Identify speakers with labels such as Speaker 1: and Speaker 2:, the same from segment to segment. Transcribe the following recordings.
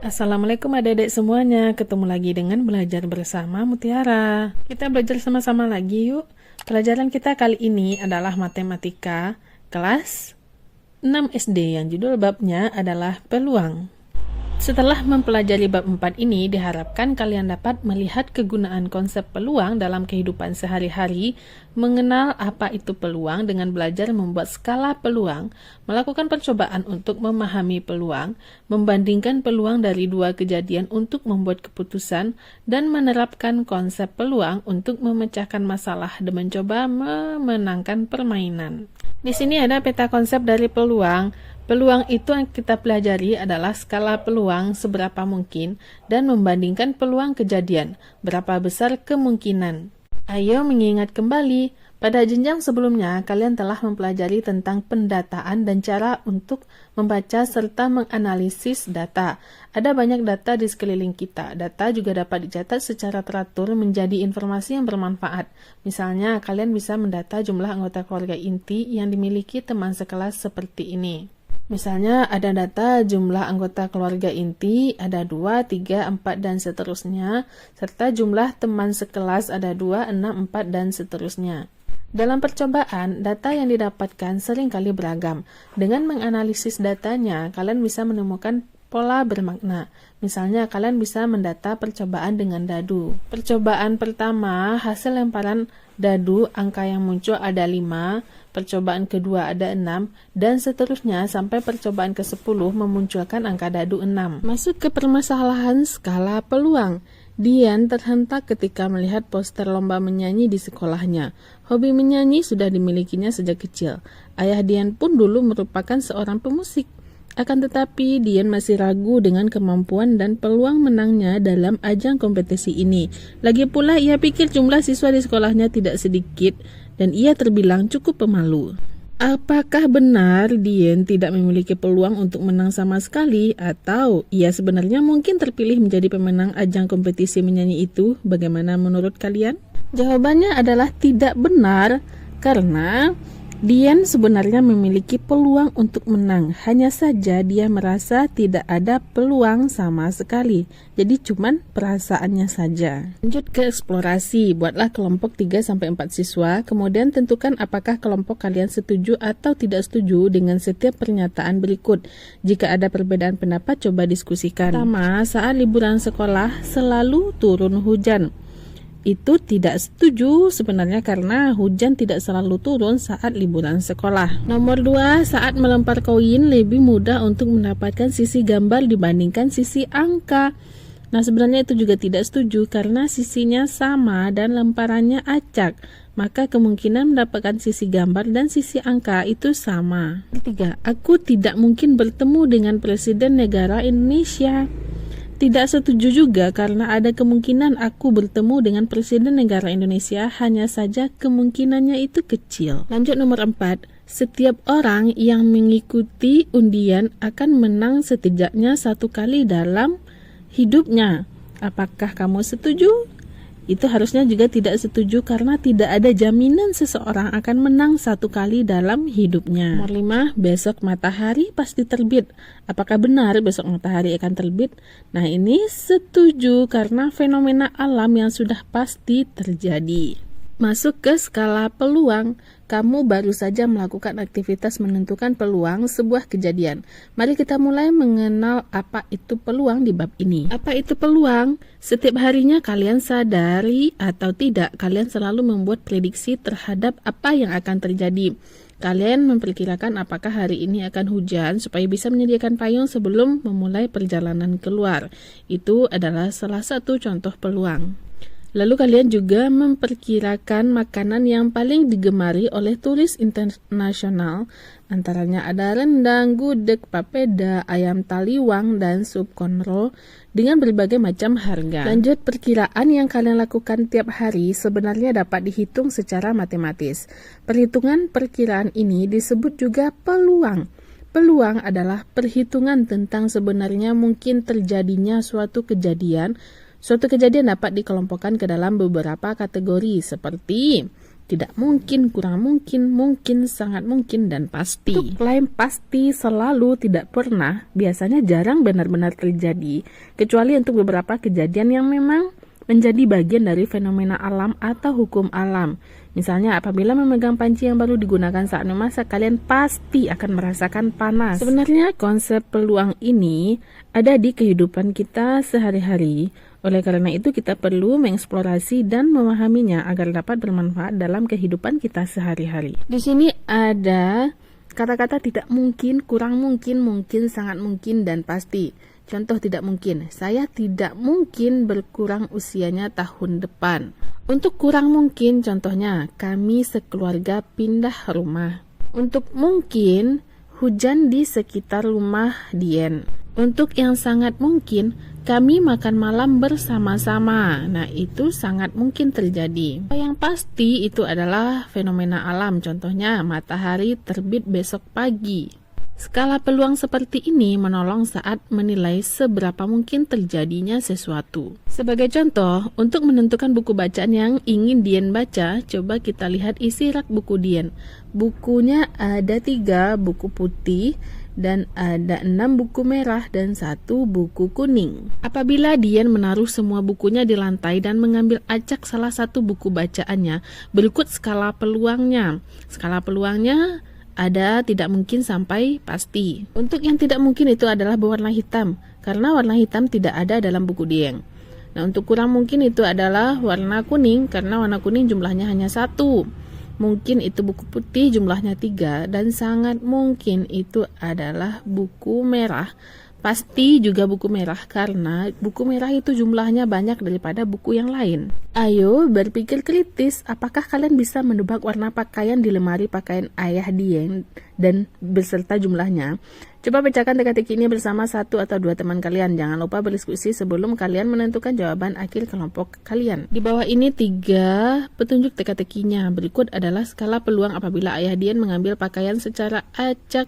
Speaker 1: Assalamualaikum adik-adik semuanya, ketemu lagi dengan belajar bersama Mutiara. Kita belajar sama-sama lagi yuk. Pelajaran kita kali ini adalah matematika kelas 6 SD yang judul babnya adalah peluang. Setelah mempelajari bab 4 ini, diharapkan kalian dapat melihat kegunaan konsep peluang dalam kehidupan sehari-hari, mengenal apa itu peluang dengan belajar membuat skala peluang, melakukan percobaan untuk memahami peluang, membandingkan peluang dari dua kejadian untuk membuat keputusan, dan menerapkan konsep peluang untuk memecahkan masalah dan mencoba memenangkan permainan. Di sini ada peta konsep dari peluang. Peluang itu yang kita pelajari adalah skala peluang seberapa mungkin dan membandingkan peluang kejadian, berapa besar kemungkinan. Ayo mengingat kembali, pada jenjang sebelumnya kalian telah mempelajari tentang pendataan dan cara untuk membaca serta menganalisis data. Ada banyak data di sekeliling kita. Data juga dapat dicatat secara teratur menjadi informasi yang bermanfaat. Misalnya, kalian bisa mendata jumlah anggota keluarga inti yang dimiliki teman sekelas seperti ini. Misalnya ada data jumlah anggota keluarga inti, ada 2, 3, 4, dan seterusnya, serta jumlah teman sekelas ada 2, 6, 4, dan seterusnya. Dalam percobaan, data yang didapatkan seringkali beragam. Dengan menganalisis datanya, kalian bisa menemukan pola bermakna. Misalnya, kalian bisa mendata percobaan dengan dadu. Percobaan pertama, hasil lemparan dadu, angka yang muncul ada 5, percobaan kedua ada 6, dan seterusnya sampai percobaan ke-10 memunculkan angka dadu 6. Masuk ke permasalahan skala peluang. Dian terhentak ketika melihat poster lomba menyanyi di sekolahnya. Hobi menyanyi sudah dimilikinya sejak kecil. Ayah Dian pun dulu merupakan seorang pemusik. Akan tetapi, Dian masih ragu dengan kemampuan dan peluang menangnya dalam ajang kompetisi ini. Lagi pula, ia pikir jumlah siswa di sekolahnya tidak sedikit dan ia terbilang cukup pemalu. Apakah benar Dian tidak memiliki peluang untuk menang sama sekali, atau ia sebenarnya mungkin terpilih menjadi pemenang ajang kompetisi menyanyi itu? Bagaimana menurut kalian? Jawabannya adalah tidak benar, karena Dian sebenarnya memiliki peluang untuk menang, hanya saja dia merasa tidak ada peluang sama sekali. Jadi cuman perasaannya saja. Lanjut ke eksplorasi, buatlah kelompok 3-4 siswa, kemudian tentukan apakah kelompok kalian setuju atau tidak setuju dengan setiap pernyataan berikut. Jika ada perbedaan pendapat, coba diskusikan. Pertama, saat liburan sekolah selalu turun hujan. Itu tidak setuju sebenarnya karena hujan tidak selalu turun saat liburan sekolah. Nomor 2, saat melempar koin lebih mudah untuk mendapatkan sisi gambar dibandingkan sisi angka. Nah, sebenarnya itu juga tidak setuju karena sisinya sama dan lemparannya acak. Maka kemungkinan mendapatkan sisi gambar dan sisi angka itu sama. Ketiga, aku tidak mungkin bertemu dengan Presiden Negara Indonesia. Tidak setuju juga karena ada kemungkinan aku bertemu dengan Presiden Negara Indonesia, hanya saja kemungkinannya itu kecil. Lanjut nomor 4, setiap orang yang mengikuti undian akan menang setidaknya 1 kali dalam hidupnya. Apakah kamu setuju? Itu harusnya juga tidak setuju karena tidak ada jaminan seseorang akan menang 1 kali dalam hidupnya. Nomor 5, besok matahari pasti terbit. Apakah benar besok matahari akan terbit? Nah, ini setuju karena fenomena alam yang sudah pasti terjadi. Masuk ke skala peluang. Kamu baru saja melakukan aktivitas menentukan peluang sebuah kejadian. Mari kita mulai mengenal apa itu peluang di bab ini. Apa itu peluang? Setiap harinya kalian sadari atau tidak, kalian selalu membuat prediksi terhadap apa yang akan terjadi. Kalian memperkirakan apakah hari ini akan hujan supaya bisa menyediakan payung sebelum memulai perjalanan keluar. Itu adalah salah satu contoh peluang. Lalu kalian juga memperkirakan makanan yang paling digemari oleh turis internasional. Antaranya ada rendang, gudeg, papeda, ayam taliwang, dan sup konro dengan berbagai macam harga. Lanjut, perkiraan yang kalian lakukan tiap hari sebenarnya dapat dihitung secara matematis. Perhitungan perkiraan ini disebut juga peluang. Peluang adalah perhitungan tentang sebenarnya mungkin terjadinya suatu kejadian. Suatu kejadian dapat dikelompokkan ke dalam beberapa kategori seperti tidak mungkin, kurang mungkin, mungkin, sangat mungkin, dan pasti. Untuk klaim pasti, selalu, tidak pernah, biasanya jarang benar-benar terjadi, kecuali untuk beberapa kejadian yang memang menjadi bagian dari fenomena alam atau hukum alam. Misalnya, apabila memegang panci yang baru digunakan saat memasak, kalian pasti akan merasakan panas. Sebenarnya konsep peluang ini ada di kehidupan kita sehari-hari. Oleh karena itu, kita perlu mengeksplorasi dan memahaminya agar dapat bermanfaat dalam kehidupan kita sehari-hari. Di sini ada kata-kata tidak mungkin, kurang mungkin, mungkin, sangat mungkin, dan pasti. Contoh tidak mungkin, saya tidak mungkin berkurang usianya tahun depan. Untuk kurang mungkin, contohnya, kami sekeluarga pindah rumah. Untuk mungkin, hujan di sekitar rumah Dien. Untuk yang sangat mungkin, kami makan malam bersama-sama. Nah, itu sangat mungkin terjadi. Yang pasti itu adalah fenomena alam. Contohnya, matahari terbit besok pagi. Skala peluang seperti ini menolong saat menilai seberapa mungkin terjadinya sesuatu. Sebagai contoh, untuk menentukan buku bacaan yang ingin Dien baca, coba kita lihat isi rak buku Dien. Bukunya ada 3 buku putih, dan ada 6 buku merah dan 1 buku kuning. Apabila Dien menaruh semua bukunya di lantai dan mengambil acak salah satu buku bacaannya, berikut skala peluangnya. Skala peluangnya ada tidak mungkin sampai pasti. Untuk yang tidak mungkin itu adalah berwarna hitam, karena warna hitam tidak ada dalam buku Dien. Nah, untuk kurang mungkin itu adalah warna kuning, karena warna kuning jumlahnya hanya 1. Mungkin itu buku putih jumlahnya 3, dan sangat mungkin itu adalah buku merah. Pasti juga buku merah, karena buku merah itu jumlahnya banyak daripada buku yang lain. Ayo berpikir kritis, apakah kalian bisa menebak warna pakaian di lemari pakaian ayah Dien dan beserta jumlahnya? Coba pecahkan teka-teki ini bersama 1 atau 2 teman kalian. Jangan lupa berdiskusi sebelum kalian menentukan jawaban akhir kelompok kalian. Di bawah ini 3 petunjuk teka-tekinya. Berikut adalah skala peluang apabila ayah Dien mengambil pakaian secara acak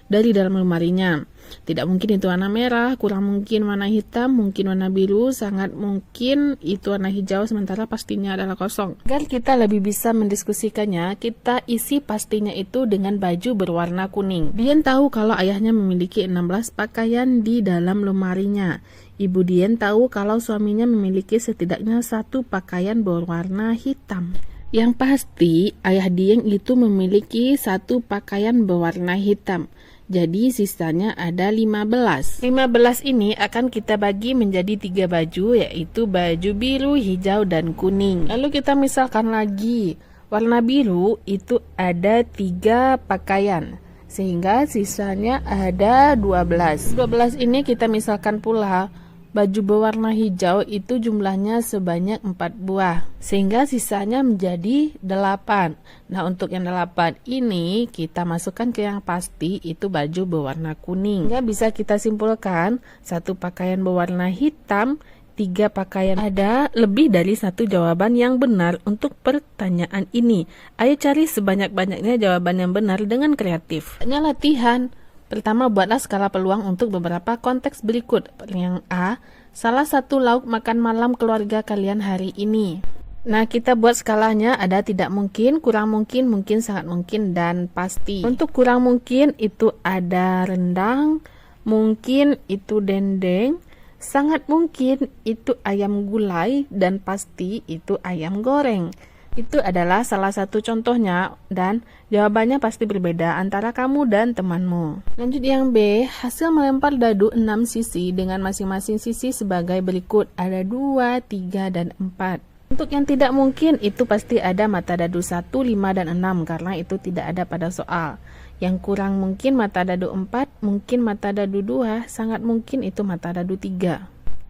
Speaker 1: dari dalam lemarinya. Tidak mungkin itu warna merah, kurang mungkin warna hitam, mungkin warna biru, sangat mungkin itu warna hijau, sementara pastinya adalah kosong. Agar kita lebih bisa mendiskusikannya, kita isi pastinya itu dengan baju berwarna kuning. Dien tahu kalau ayahnya memiliki 16 pakaian di dalam lemarinya. Ibu Dien tahu kalau suaminya memiliki setidaknya 1 pakaian berwarna hitam. Yang pasti, ayah Dien itu memiliki 1 pakaian berwarna hitam. Jadi sisanya ada 15. 15 ini akan kita bagi menjadi 3 baju, yaitu baju biru, hijau, dan kuning. Lalu kita misalkan lagi, warna biru itu ada 3 pakaian, sehingga sisanya ada 12. 12 ini kita misalkan pula, baju berwarna hijau itu jumlahnya sebanyak 4 buah, sehingga sisanya menjadi 8. Nah, untuk yang 8 ini kita masukkan ke yang pasti, itu baju berwarna kuning. Sehingga bisa kita simpulkan 1 pakaian berwarna hitam, 3 pakaian. Ada lebih dari 1 jawaban yang benar untuk pertanyaan ini. Ayo cari sebanyak-banyaknya jawaban yang benar dengan kreatif. Hanya latihan. Pertama, buatlah skala peluang untuk beberapa konteks berikut. Yang A, salah satu lauk makan malam keluarga kalian hari ini. Nah, kita buat skalanya ada tidak mungkin, kurang mungkin, mungkin, sangat mungkin, dan pasti. Untuk kurang mungkin itu ada rendang, mungkin itu dendeng, sangat mungkin itu ayam gulai, dan pasti itu ayam goreng. Itu adalah salah satu contohnya, dan jawabannya pasti berbeda antara kamu dan temanmu. Lanjut yang B, hasil melempar dadu 6 sisi dengan masing-masing sisi sebagai berikut. Ada 2, 3, dan 4. Untuk yang tidak mungkin itu pasti ada mata dadu 1, 5, dan 6 karena itu tidak ada pada soal. Yang kurang mungkin mata dadu 4, mungkin mata dadu 2, sangat mungkin itu mata dadu 3.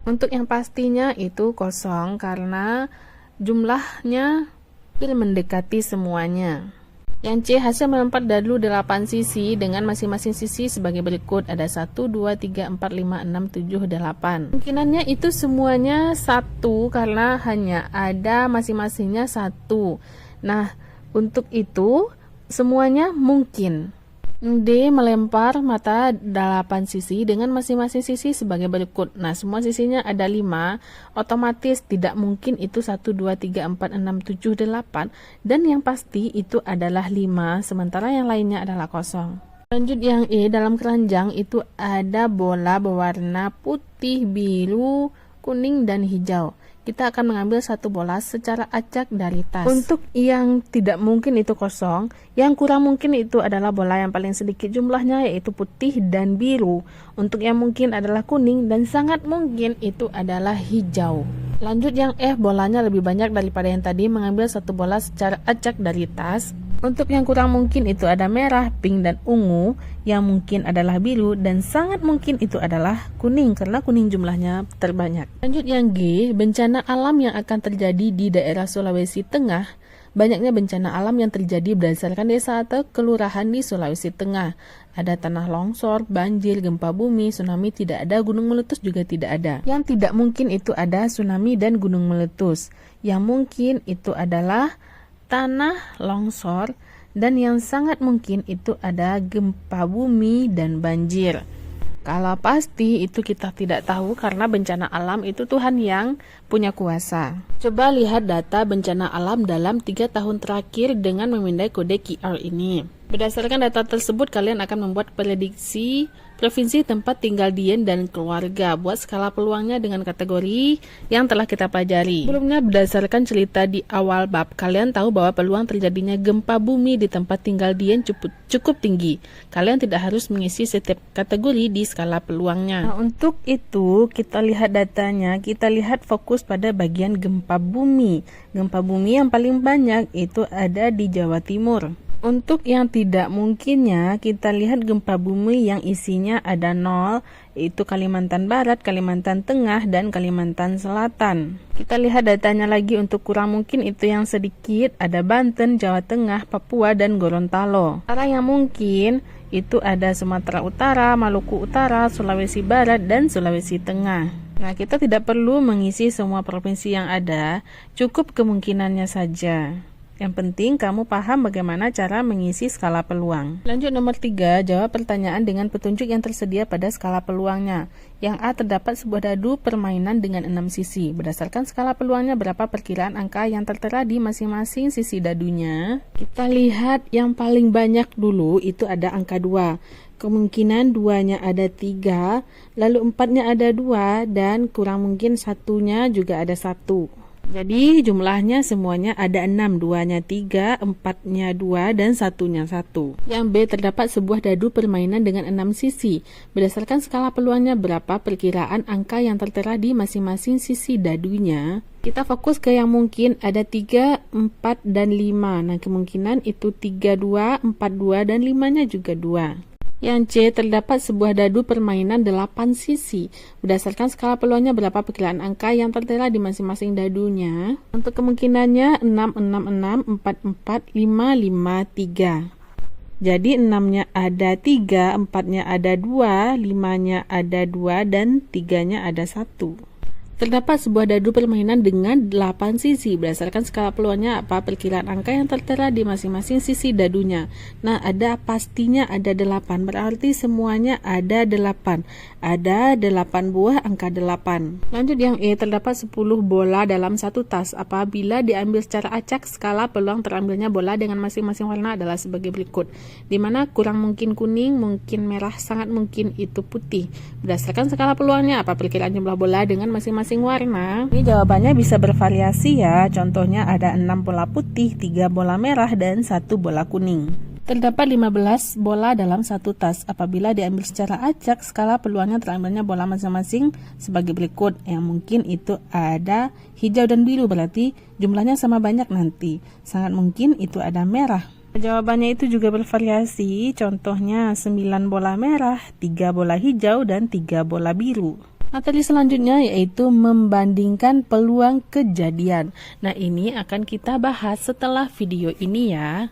Speaker 1: Untuk yang pastinya itu kosong karena jumlahnya mendekati semuanya. Yang C, hasil melempar dadu 8 sisi dengan masing-masing sisi sebagai berikut. Ada 1, 2, 3, 4, 5, 6, 7, 8. Mungkinannya itu semuanya 1 karena hanya ada masing-masingnya 1. Nah, untuk itu semuanya mungkin. D. Melempar mata 8 sisi dengan masing-masing sisi sebagai berikut. Nah, semua sisinya ada 5, otomatis tidak mungkin itu 1, 2, 3, 4, 6, 7, 8, dan yang pasti itu adalah 5, sementara yang lainnya adalah kosong. Lanjut yang E, dalam keranjang itu ada bola berwarna putih, biru, kuning, dan hijau. Kita akan mengambil satu bola secara acak dari tas. Untuk yang tidak mungkin itu kosong, yang kurang mungkin itu adalah bola yang paling sedikit jumlahnya yaitu putih dan biru. Untuk yang mungkin adalah kuning dan sangat mungkin itu adalah hijau. Lanjut yang F, bolanya lebih banyak daripada yang tadi, mengambil satu bola secara acak dari tas. Untuk yang kurang mungkin itu ada merah, pink, dan ungu, yang mungkin adalah biru, dan sangat mungkin itu adalah kuning, karena kuning jumlahnya terbanyak. Lanjut yang G, bencana alam yang akan terjadi di daerah Sulawesi Tengah. Banyaknya bencana alam yang terjadi berdasarkan desa atau kelurahan di Sulawesi Tengah. Ada tanah longsor, banjir, gempa bumi, tsunami tidak ada, gunung meletus juga tidak ada. Yang tidak mungkin itu ada tsunami dan gunung meletus. Yang mungkin itu adalah tanah longsor, dan yang sangat mungkin itu ada gempa bumi dan banjir. Kalau pasti itu kita tidak tahu karena bencana alam itu Tuhan yang punya kuasa. Coba lihat data bencana alam dalam 3 tahun terakhir dengan memindai kode QR ini. Berdasarkan data tersebut, kalian akan membuat prediksi provinsi tempat tinggal Dian dan keluarga. Buat skala peluangnya dengan kategori yang telah kita pelajari. Sebelumnya, berdasarkan cerita di awal bab, kalian tahu bahwa peluang terjadinya gempa bumi di tempat tinggal Dian cukup tinggi. Kalian tidak harus mengisi setiap kategori di skala peluangnya. Nah, untuk itu kita lihat datanya, kita lihat fokus pada bagian gempa bumi. Gempa bumi yang paling banyak itu ada di Jawa Timur. Untuk yang tidak mungkinnya, kita lihat gempa bumi yang isinya ada 0, yaitu Kalimantan Barat, Kalimantan Tengah, dan Kalimantan Selatan. Kita lihat datanya lagi untuk kurang mungkin itu yang sedikit, ada Banten, Jawa Tengah, Papua, dan Gorontalo. Cara yang mungkin itu ada Sumatera Utara, Maluku Utara, Sulawesi Barat, dan Sulawesi Tengah. Nah, kita tidak perlu mengisi semua provinsi yang ada, cukup kemungkinannya saja. Yang penting kamu paham bagaimana cara mengisi skala peluang. Lanjut nomor 3, jawab pertanyaan dengan petunjuk yang tersedia pada skala peluangnya. Yang A, terdapat sebuah dadu permainan dengan 6 sisi. Berdasarkan skala peluangnya, berapa perkiraan angka yang tertera di masing-masing sisi dadunya? Kita lihat yang paling banyak dulu, itu ada angka 2. Kemungkinan 2-nya ada 3, lalu 4-nya ada 2, dan kurang mungkin 1-nya juga ada 1. Jadi jumlahnya semuanya ada 6, 2-nya 3, 4-nya 2, dan 1-nya 1. Yang B, terdapat sebuah dadu permainan dengan 6 sisi. Berdasarkan skala peluangnya, berapa perkiraan angka yang tertera di masing-masing sisi dadunya? Kita fokus ke yang mungkin ada 3, 4, dan 5. Nah, kemungkinan itu 3, 2, 4, 2, dan 5-nya juga 2. Yang C, terdapat sebuah dadu permainan 8 sisi. Berdasarkan skala peluangnya, berapa perkiraan angka yang tertera di masing-masing dadunya? Untuk kemungkinannya 6, 6, 6, 4, 4, 5, 5, 3. Jadi 6-nya ada 3, 4-nya ada 2, 5-nya ada 2, dan 3-nya ada 1. Terdapat sebuah dadu permainan dengan 8 sisi. Berdasarkan skala peluangnya, apa perkiraan angka yang tertera di masing-masing sisi dadunya? Nah, ada pastinya ada 8. Berarti semuanya ada 8. Ada 8 buah angka 8. Lanjut yang E, terdapat 10 bola dalam satu tas. Apabila diambil secara acak, skala peluang terambilnya bola dengan masing-masing warna adalah sebagai berikut. Dimana kurang mungkin kuning, mungkin merah, sangat mungkin itu putih. Berdasarkan skala peluangnya, apa perkiraan jumlah bola dengan masing-masing warna? Ini jawabannya bisa bervariasi ya. Contohnya ada 6 bola putih, 3 bola merah, dan 1 bola kuning. Terdapat 15 bola dalam satu tas. Apabila diambil secara acak, skala peluangnya terambilnya bola masing-masing sebagai berikut. Yang mungkin itu ada hijau dan biru, berarti jumlahnya sama banyak nanti. Sangat mungkin itu ada merah. Jawabannya itu juga bervariasi. Contohnya 9 bola merah, 3 bola hijau, dan 3 bola biru. Materi selanjutnya yaitu membandingkan peluang kejadian. Nah, ini akan kita bahas setelah video ini ya.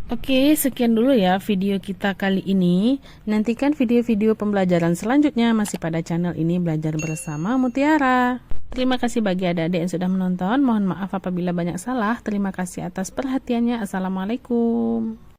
Speaker 1: Oke, sekian dulu ya video kita kali ini. Nantikan video-video pembelajaran selanjutnya masih pada channel ini, Belajar Bersama Mutiara. Terima kasih bagi adik-adik yang sudah menonton. Mohon maaf apabila banyak salah. Terima kasih atas perhatiannya. Assalamualaikum.